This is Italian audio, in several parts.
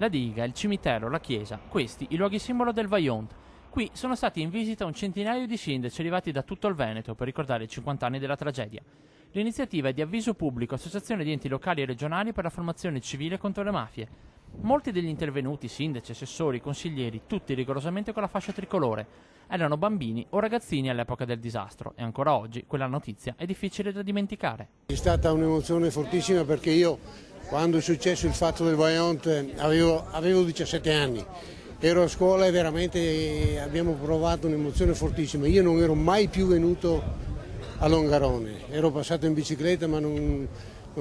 La diga, il cimitero, la chiesa, questi i luoghi simbolo del Vajont. Qui sono stati in visita un centinaio di sindaci arrivati da tutto il Veneto per ricordare i 50 anni della tragedia. L'iniziativa è di avviso pubblico, associazione di enti locali e regionali per la formazione civile contro le mafie. Molti degli intervenuti, sindaci, assessori, consiglieri, tutti rigorosamente con la fascia tricolore, erano bambini o ragazzini all'epoca del disastro e ancora oggi quella notizia è difficile da dimenticare. È stata un'emozione fortissima perché io, quando è successo il fatto del Vajont, avevo 17 anni. Ero a scuola e veramente abbiamo provato un'emozione fortissima. Io non ero mai più venuto a Longarone, ero passato in bicicletta ma non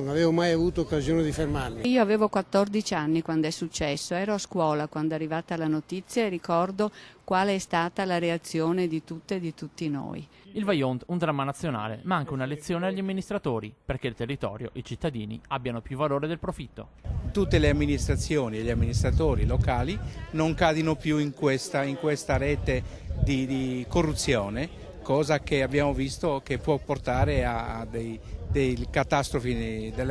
avevo mai avuto occasione di fermarmi. Io avevo 14 anni quando è successo, ero a scuola quando è arrivata la notizia e ricordo quale è stata la reazione di tutte e di tutti noi. Il Vajont, un dramma nazionale, ma anche una lezione agli amministratori, perché il territorio e i cittadini abbiano più valore del profitto. Tutte le amministrazioni e gli amministratori locali non cadino più in questa rete di corruzione, cosa che abbiamo visto che può portare a delle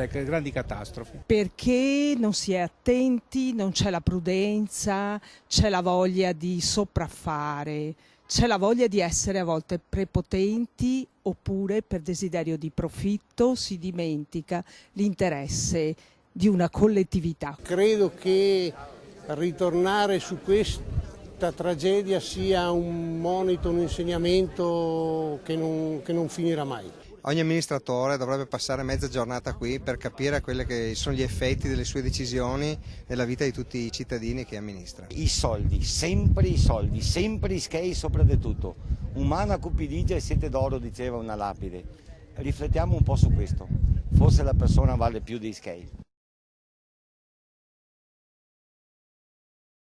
grandi catastrofi. Perché non si è attenti, non c'è la prudenza, c'è la voglia di sopraffare, c'è la voglia di essere a volte prepotenti oppure per desiderio di profitto si dimentica l'interesse di una collettività. Credo che ritornare su questa tragedia sia un monito, un insegnamento che non finirà mai. Ogni amministratore dovrebbe passare mezza giornata qui per capire quelli che sono gli effetti delle sue decisioni nella vita di tutti i cittadini che amministra. I soldi, sempre ischei soprattutto. Umana cupidigia e sete d'oro, diceva una lapide. Riflettiamo un po' su questo. Forse la persona vale più di ischei.